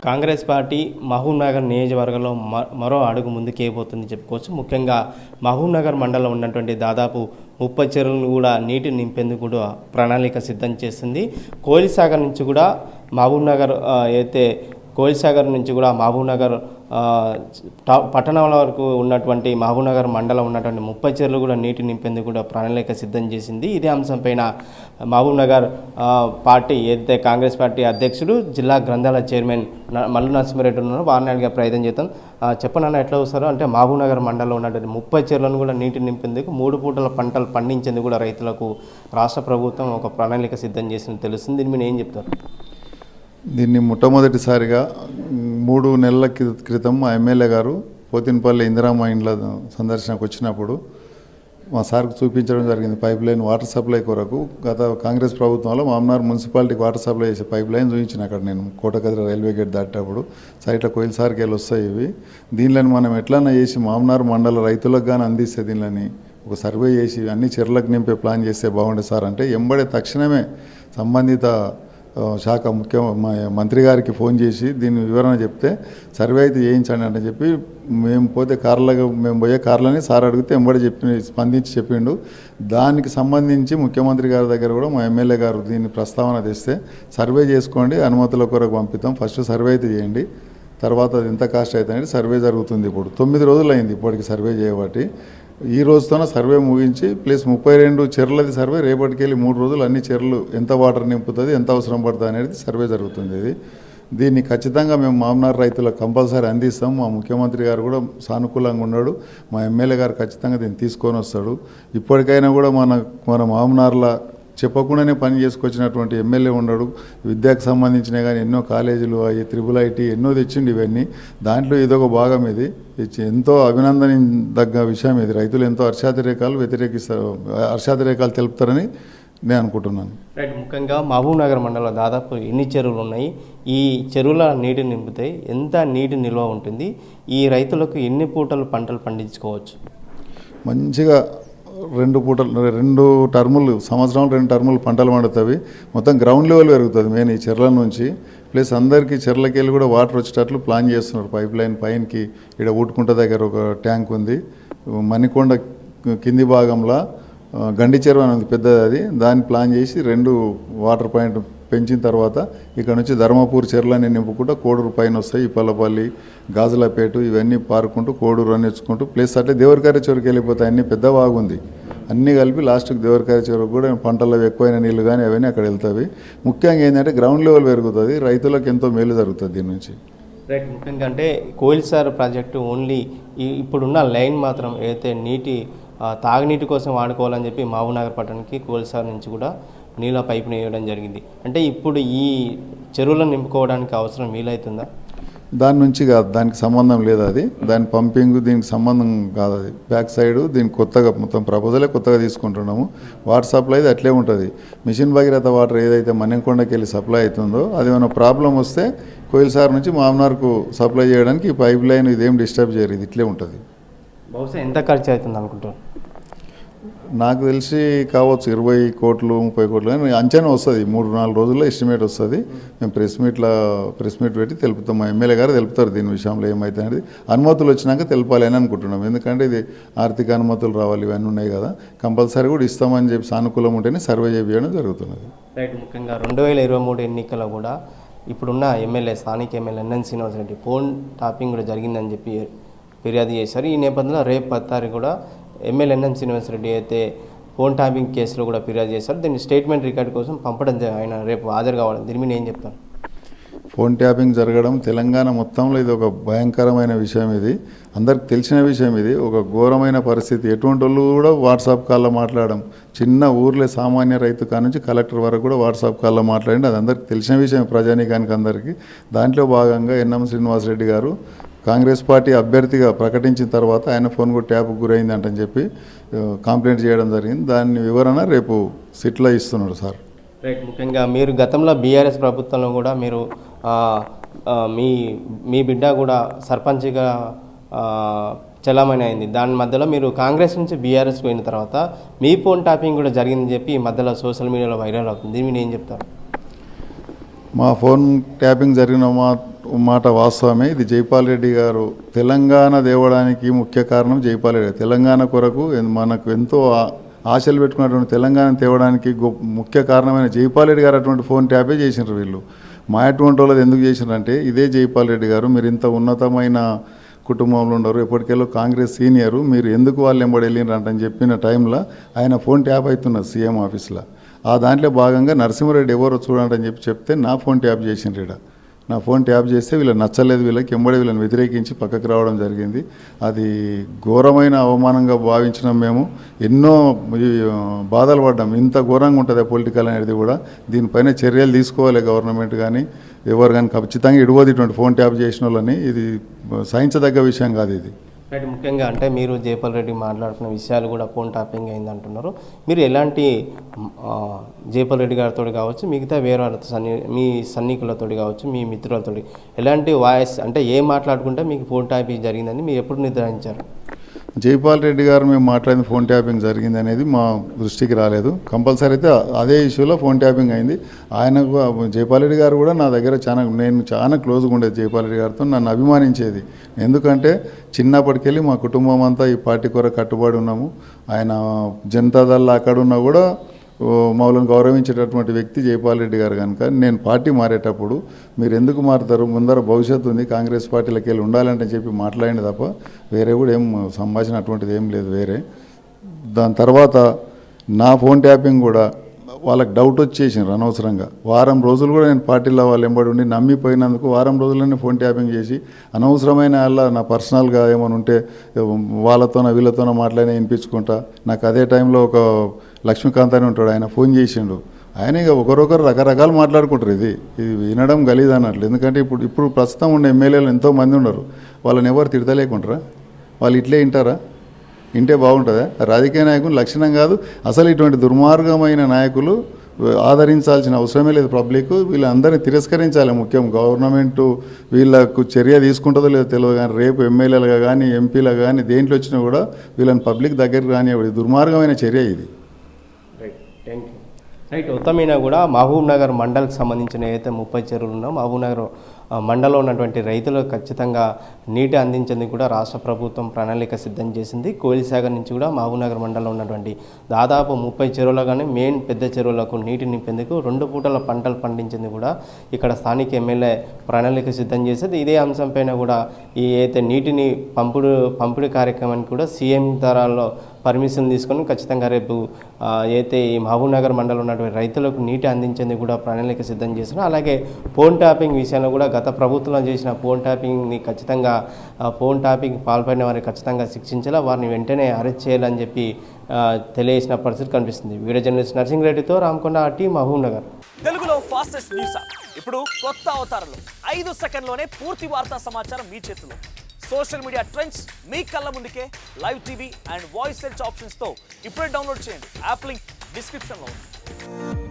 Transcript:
Congress party Mahabubnagar నియోజకవర్గంలో మరో అడుగు ముందుకేయబోతుంది చెప్పుకోవచ్చు. ముఖ్యంగా మహబూబ్నగర్ మండలంలో ఉన్నటువంటి దాదాపు 30 చెరువులను కూడా నీటి నింపేందుకు కూడా ప్రణాళిక సిద్ధం చేస్తుంది. కోయిల్సాగర్ నుంచి కూడా మహబూబ్నగర్ కోయిల్సాగర్ నుంచి కూడా మహబూబ్నగర్ పట్టణాల వరకు ఉన్నటువంటి మహబూబ్నగర్ మండలం ఉన్నటువంటి 30 చెరువులు కూడా నీటి నింపేందుకు కూడా ప్రణాళిక సిద్ధం చేసింది. ఇదే అంశంపైన మహబూబ్నగర్ పార్టీ ఏదైతే కాంగ్రెస్ పార్టీ అధ్యక్షుడు జిల్లా గ్రంథాలయ చైర్మన్ మల్లు నరసింహారెడ్డి ఉన్నారో వారిని అడిగే ప్రయత్నం చేద్దాం. చెప్పనన్నా ఎట్లా వస్తారో అంటే మహబూబ్నగర్ మండలంలో ఉన్నటువంటి 30 చెరువులను కూడా నీటి నింపేందుకు 3 పూటల పంటలు పండించేందుకు కూడా రైతులకు రాష్ట్ర ప్రభుత్వం ఒక ప్రణాళిక సిద్ధం చేసింది తెలుస్తుంది. దీని మీద ఏం చెప్తారు? దీన్ని మొట్టమొదటిసారిగా 3 నెలల క్రితం మా ఎమ్మెల్యే గారు పోతినపల్లి ఇందిరామ ఇండ్ల సందర్శనకు వచ్చినప్పుడు మా సార్కు చూపించడం జరిగింది. పైప్ లైన్ వాటర్ సప్లై కొరకు గత కాంగ్రెస్ ప్రభుత్వంలో మామనార్ మున్సిపాలిటీకి వాటర్ సప్లై చేసే పైప్ లైన్ చూపించిన అక్కడ నేను కోటకద్ర రైల్వే గేట్ దాటేటప్పుడు సైట్లో కోయిల్సార్కి వెళ్ళి వస్తాయి ఇవి. దీనిని మనం ఎట్లన్నా చేసి మామనార్ మండల రైతులకు కానీ అందిస్తే దీనిని ఒక సర్వే చేసి అన్ని చెర్లకు నింపే ప్లాన్ చేస్తే బాగుండే సార్ అంటే ఎంబడే తక్షణమే సంబంధిత శాఖ మంత్రి గారికి ఫోన్ చేసి దీని వివరణ చెప్తే సర్వే అయితే చేయించండి అంటే చెప్పి మేము పోయే కార్లని సార్ అడిగితే ఎంబడి స్పందించి చెప్పిండు. దానికి సంబంధించి ముఖ్యమంత్రి గారి దగ్గర కూడా మా ఎమ్మెల్యే గారు దీన్ని ప్రస్తావన తెస్తే సర్వే చేసుకోండి, అనుమతుల కొరకు పంపిస్తాం, ఫస్ట్ సర్వే అయితే చేయండి, తర్వాత అది ఎంత కాస్ట్ అవుతుంది సర్వే జరుగుతుంది. ఇప్పుడు 9 రోజులు అయింది ఇప్పటికి సర్వే చేయబట్టి. ఈ రోజుతోనే సర్వే ముగించి ప్లస్ 32 చెర్లది సర్వే రేపటికి వెళ్ళి 3 రోజులు అన్ని చెర్లు ఎంత వాటర్ నింపుతుంది ఎంత అవసరం పడుతుంది అనేది సర్వే జరుగుతుంది. దీన్ని ఖచ్చితంగా మేము మామనార్ రైతులకు కంపల్సరీ అందిస్తాం. మా ముఖ్యమంత్రి గారు కూడా సానుకూలంగా ఉన్నాడు, మా ఎమ్మెల్యే గారు ఖచ్చితంగా దీన్ని తీసుకొని వస్తాడు. ఇప్పటికైనా కూడా మన మామనార్ల చెప్పకుండానే పని చేసుకొచ్చినటువంటి ఎమ్మెల్యే ఉన్నాడు. విద్యకు సంబంధించిన కానీ ఎన్నో కాలేజీలు త్రిబుల్ ఐటీ ఎన్నో తెచ్చిండు. ఇవన్నీ దాంట్లో ఇదొక భాగం. ఇది ఎంతో అభినందనదగ్గ విషయం. ఇది రైతులు ఎంతో హర్షాతిరేకాలు తెలుపుతారని నేను అనుకుంటున్నాను. రైట్. ముఖ్యంగా మహబూబ్నగర్ మండలంలో దాదాపు ఎన్ని చెరువులు ఉన్నాయి, ఈ చెరువుల నీటి నింపితే ఎంత నీటి నిల్వ ఉంటుంది, ఈ రైతులకు ఎన్ని పూటలు పంటలు పండించుకోవచ్చు? మంచిగా 2 టర్ములు సంవత్సరం 2 టర్ములు పంటలు పండుతాయి. మొత్తం గ్రౌండ్ లెవెల్ పెరుగుతుంది మెయిన్ ఈ చెర్ల నుంచి. ప్లస్ అందరికీ చెర్లకి వెళ్ళి కూడా వాటర్ వచ్చేటట్లు ప్లాన్ చేస్తున్నారు. పైప్ లైన్ పైనకి ఇక్కడ ఊటుకుంట దగ్గర ఒక ట్యాంక్ ఉంది, మణికొండ కింది భాగంలో గండి చెరువు అనేది పెద్దది, అది దాన్ని ప్లాన్ చేసి 2 వాటర్ పాయింట్ పెంచిన తర్వాత ఇక్కడ నుంచి ధర్మపూర్ చెర్లని నింపుకుంటూ కోడూరు పైన వస్తాయి. ఇప్పలపల్లి, గాజులపేట ఇవన్నీ పారుకుంటూ కోడూరు అని వచ్చుకుంటూ ప్లేస్ అట్లే దేవరకారి చెరువుకి వెళ్ళిపోతాయి. అన్నీ పెద్ద బాగుంది, అన్నీ కలిపి లాస్ట్కి దేవరకారి చెరువుకు కూడా పంటల్లో ఎక్కువైన నీళ్ళు కానీ అవన్నీ అక్కడ వెళ్తాయి. ముఖ్యంగా ఏంటంటే గ్రౌండ్ లెవెల్ పెరుగుతుంది, రైతులకు ఎంతో మేలు జరుగుతుంది దీని నుంచి. రైట్. ముఖ్యంగా అంటే కోయిల్సార్ ప్రాజెక్టు ఓన్లీ ఇప్పుడున్న లైన్ మాత్రం ఏదైతే తాగునీటి కోసం వాడుకోవాలని చెప్పి మహబూబ్నగర్ పట్టణానికి కోయిల్సార్ నుంచి కూడా నీళ్ళ పైపుని వేయడం జరిగింది. అంటే ఇప్పుడు ఈ చెరువులను నింపుకోవడానికి అవసరం వీలవుతుందా? దాని నుంచి కాదు, దానికి సంబంధం లేదు. అది దాని పంపింగ్ దీనికి సంబంధం కాదు. అది బ్యాక్ సైడ్ దీనికి కొత్తగా మొత్తం ప్రపోజలే కొత్తగా తీసుకుంటున్నాము. వాటర్ సప్లై అట్లే ఉంటుంది. మిషన్ భగీరథ వాటర్ ఏదైతే మన్నెంకొండకి వెళ్ళి సప్లై అవుతుందో అది ఏమైనా ప్రాబ్లం వస్తే కోయిల్సార్ నుంచి మామనార్కు సప్లై చేయడానికి ఈ పైప్ లైన్ ఇదేం డిస్టర్బ్ చేయరు, ఇది ఇట్లే ఉంటుంది. బహుశా ఎంత ఖర్చు అవుతుంది అనుకుంటారు? నాకు తెలిసి కావచ్చు 20 కోట్లు 30 కోట్లు అని అంచనా వస్తుంది. 3-4 రోజుల్లో ఎస్టిమేట్ వస్తుంది. మేము ప్రెస్ మీట్ పెట్టి తెలుపుతాం. మా ఎమ్మెల్యే గారు తెలుపుతారు దీని విషయంలో ఏమైతే అనేది. అనుమతులు వచ్చినాక తెలపాలి అని అనుకుంటున్నాం. ఎందుకంటే ఇది ఆర్థిక అనుమతులు రావాలి, ఇవన్నీ ఉన్నాయి కదా, కంపల్సరీ కూడా ఇస్తామని చెప్పి సానుకూలం ఉంటేనే సర్వే చేయడం జరుగుతున్నది. రైట్. ముఖ్యంగా 2023 ఎన్నికల్లో కూడా ఇప్పుడున్న స్థానిక MLA N N Srinivasa Reddy phone tapping కూడా జరిగిందని చెప్పి ఫిర్యాదు చేశారు. ఈ నేపథ్యంలో రేపు 10 తారీఖు కూడా ఎమ్మెల్యే ఎన్ఎన్ శ్రీనివాసరెడ్డి అయితే ఫోన్ ట్యాపింగ్ కేసులో కూడా ఫిర్యాదు చేశారు. దీన్ని స్టేట్మెంట్ రికార్డ్ కోసం పంపడం ఆయన రేపు హాజరు కావాలి. దీని మీద ఏం చెప్తాను? ఫోన్ ట్యాపింగ్ జరగడం తెలంగాణ మొత్తంలో ఇది ఒక భయంకరమైన విషయం. ఇది అందరికి తెలిసిన విషయం. ఇది ఒక ఘోరమైన పరిస్థితి. ఎటువంటి వాళ్ళు కూడా వాట్సాప్ కాల్లో మాట్లాడడం, చిన్న ఊర్లో సామాన్య రైతు కానుంచి కలెక్టర్ వరకు కూడా వాట్సాప్ కాల్లో మాట్లాడి అది అందరికి తెలిసిన విషయం, ప్రజానీకానికి అందరికీ. దాంట్లో భాగంగా ఎన్ఎం శ్రీనివాసరెడ్డి గారు కాంగ్రెస్ పార్టీ అభ్యర్థిగా ప్రకటించిన తర్వాత ఆయన ఫోన్ కూడా ట్యాప్కి గురైందంటని చెప్పి కంప్లైంట్ చేయడం జరిగింది. దాని వివరణ రేపు సిట్లో ఇస్తున్నాడు సార్. రైట్. ముఖ్యంగా మీరు గతంలో బీఆర్ఎస్ ప్రభుత్వంలో కూడా మీరు మీ బిడ్డ కూడా సర్పంచ్గా చలామణి అయింది. దాని మధ్యలో మీరు కాంగ్రెస్ నుంచి బీఆర్ఎస్ పోయిన తర్వాత మీ ఫోన్ ట్యాపింగ్ కూడా జరిగిందని చెప్పి ఈ మధ్యలో సోషల్ మీడియాలో వైరల్ అవుతుంది. దీన్ని ఏం చెప్తారు? మా ఫోన్ ట్యాపింగ్ జరిగిన మాట వాస్తవమే. ఇది జైపాల్ రెడ్డి గారు తెలంగాణ తేవడానికి ముఖ్య కారణం జైపాల్ రెడ్డి. తెలంగాణ కొరకు మనకు ఎంతో ఆశలు పెట్టుకున్నటువంటి తెలంగాణ తేవడానికి ముఖ్య కారణమైన జైపాల్ రెడ్డి గారు అటువంటి ఫోన్ ట్యాపే చేసినారు వీళ్ళు. మా అటువంటి వాళ్ళది ఎందుకు చేసినారంటే ఇదే జైపాల్ రెడ్డి గారు మీరు ఇంత ఉన్నతమైన కుటుంబంలో ఉండరు, ఎప్పటికెళ్ళో కాంగ్రెస్ సీనియరు, మీరు ఎందుకు వాళ్ళు ఎంబడి వెళ్ళినారంటని చెప్పిన టైంలో ఆయన ఫోన్ ట్యాప్ అవుతున్నారు సీఎం ఆఫీస్లో. ఆ దాంట్లో భాగంగా నరసింహారెడ్డి ఎవరో చూడండి అని చెప్తే నా ఫోన్ ట్యాప్ చేసిండ్రు. ఈడ నా ఫోన్ ట్యాప్ చేస్తే వీళ్ళకి నచ్చలేదు, వీళ్ళకి ఎంబడి వీళ్ళని వ్యతిరేకించి పక్కకు రావడం జరిగింది. అది ఘోరమైన అవమానంగా భావించినాం మేము. ఎన్నో బాధలు పడ్డాం. ఇంత ఘోరంగా ఉంటుంది పొలిటికల్ అనేది కూడా. దీనిపైన చర్యలు తీసుకోవాలి గవర్నమెంట్ కానీ ఎవరు కానీ. ఖచ్చితంగా ఇడవదు ఇటువంటి ఫోన్ ట్యాప్ చేసిన వాళ్ళని. ఇది సహించదగ్గ విషయం కాదు ఇది. రైట్. ముఖ్యంగా అంటే మీరు జైపాల్ రెడ్డి మాట్లాడుతున్న విషయాలు కూడా ఫోన్ ట్యాపింగ్ అయింది అంటున్నారు. మీరు ఎలాంటి జైపాల్ రెడ్డి గారితో కావచ్చు, మిగతా వేరే మీ సన్నిహితులతో కావచ్చు, మీ మిత్రులతో ఎలాంటి వాయిస్ అంటే ఏం మాట్లాడుకుంటే మీకు ఫోన్ ట్యాపింగ్ జరిగిందని మీరు ఎప్పుడు నిర్ధారించారు? జైపాల్ రెడ్డి గారు మేము మాట్లాడిన ఫోన్ ట్యాపింగ్ జరిగింది అనేది మా దృష్టికి రాలేదు. కంపల్సరీ అయితే అదే ఇష్యూలో ఫోన్ ట్యాపింగ్ అయింది. ఆయనకు జైపాల్ రెడ్డి గారు కూడా నా దగ్గర నేను చాలా క్లోజ్గా ఉండేది జైపాల్ రెడ్డి గారితో. నన్ను అభిమానించేది. ఎందుకంటే చిన్నప్పటికెళ్ళి మా కుటుంబం అంతా ఈ పార్టీ కొరకు కట్టుబడి ఉన్నాము. ఆయన జనతాదళ్ అక్కడ ఉన్నా కూడా మమ్మల్ని గౌరవించేటటువంటి వ్యక్తి జైపాల్ రెడ్డి గారు. కనుక నేను పార్టీ మారేటప్పుడు మీరు ఎందుకు మారుతారు, ముందర భవిష్యత్తు ఉంది, కాంగ్రెస్ పార్టీలోకి వెళ్ళి ఉండాలంటే చెప్పి మాట్లాడింది తప్ప వేరే కూడా ఏం సంభాషణ అటువంటిది ఏం లేదు వేరే. దాని తర్వాత నా ఫోన్ ట్యాపింగ్ కూడా వాళ్ళకి డౌట్ వచ్చేసిండ్రు అనవసరంగా. వారం రోజులు కూడా నేను పార్టీలో వాళ్ళు ఎంబడి ఉండి నమ్మిపోయినందుకు వారం రోజుల్లోనే ఫోన్ ట్యాపింగ్ చేసి అనవసరమైన వాళ్ళ నా పర్సనల్గా ఏమైనా ఉంటే వాళ్ళతోనో వీళ్ళతోనో మాట్లాడి వినిపించుకుంటా. నాకు అదే టైంలో ఒక లక్ష్మీకాంత్ అని ఉంటాడు, ఆయన ఫోన్ చేసిండు. ఆయన ఇక ఒకరొకరు రకరకాలు మాట్లాడుకుంటారు. ఇది వినడం గలీజ్ అన్నట్లు. ఎందుకంటే ఇప్పుడు ప్రస్తుతం ఉన్న ఎమ్మెల్యేలు ఎంతోమంది ఉన్నారు. వాళ్ళని ఎవరు తిడతలేకుంటారా? వాళ్ళు ఇట్లే వింటారా? వింటే బాగుంటుందా? రాజకీయ నాయకులు లక్షణం కాదు. అసలు ఇటువంటి దుర్మార్గమైన నాయకులు ఆదరించాల్సిన అవసరమే లేదు. పబ్లిక్ వీళ్ళందరినీ తిరస్కరించాలి. ముఖ్యం గవర్నమెంట్ వీళ్ళకు చర్య తీసుకుంటుందో లేదో తెలియదు కానీ రేపు ఎమ్మెల్యేలుగా కానీ ఎంపీలుగా కానీ దేంట్లో వచ్చినా కూడా వీళ్ళని పబ్లిక్ దగ్గరికి రాని దుర్మార్గమైన చర్య ఇది. Thank you. రైట్. ఉత్తమైన కూడా మహబూబ్ నగర్ మండల్కి సంబంధించిన ఏదైతే 30 చెరువులు ఉన్నాయో మహబూబ్ నగర్ మండలంలో ఉన్నటువంటి రైతులకు ఖచ్చితంగా నీటి అందించేందుకు కూడా రాష్ట్ర ప్రభుత్వం ప్రణాళిక సిద్ధం చేసింది. కోయిల్సాగర్ నుంచి కూడా మహబూబ్ నగర్ మండలంలో ఉన్నటువంటి దాదాపు 30 చెరువులు కానీ మెయిన్ పెద్ద చెరువులకు నీటి నింపేందుకు 2 పూటల పంటలు పండించేందుకు కూడా ఇక్కడ స్థానిక ఎమ్మెల్యే ప్రణాళిక సిద్ధం చేసేది. ఇదే అంశంపైన కూడా ఈ అయితే నీటిని పంపిణీ కార్యక్రమానికి కూడా సీఎం తరాల్లో పర్మిషన్ తీసుకొని ఖచ్చితంగా రేపు అయితే ఈ మహబూబ్ నగర్ మండలంలో ఉన్నటువంటి రైతులకు నీటి అందించేందుకు కూడా ప్రణాళిక సిద్ధం చేస్తున్నారు. అలాగే ఫోన్ ట్యాపింగ్ విషయంలో కూడా గత ప్రభుత్వంలో చేసిన ఫోన్ ట్యాపింగ్ని ఖచ్చితంగా ఫోన్ ట్యాపింగ్ పాల్పడిన వారిని ఖచ్చితంగా శిక్షించాలా, వారిని వెంటనే అరెస్ట్ చేయాలని చెప్పి తెలియజేసిన పరిస్థితి కనిపిస్తుంది. వీడియో జర్నలిస్ట్ నర్సింగ్ రెడ్డితో రామకొండ టీ మహబూబ్ నగర్. తెలుగులో ఫాస్టెస్ట్ న్యూస్ ఇప్పుడు కొత్త అవతారంలో 5 సెకండ్లోనే పూర్తి వార్తా సమాచారం మీ చేతిలో. సోషల్ మీడియా ట్రెండ్స్ మీ కళ్ళ ముందుకే live TV and voice search ఆప్షన్స్తో ఇప్పుడే డౌన్లోడ్ చేయండి. యాప్ లింక్ డిస్క్రిప్షన్లో ఉంది.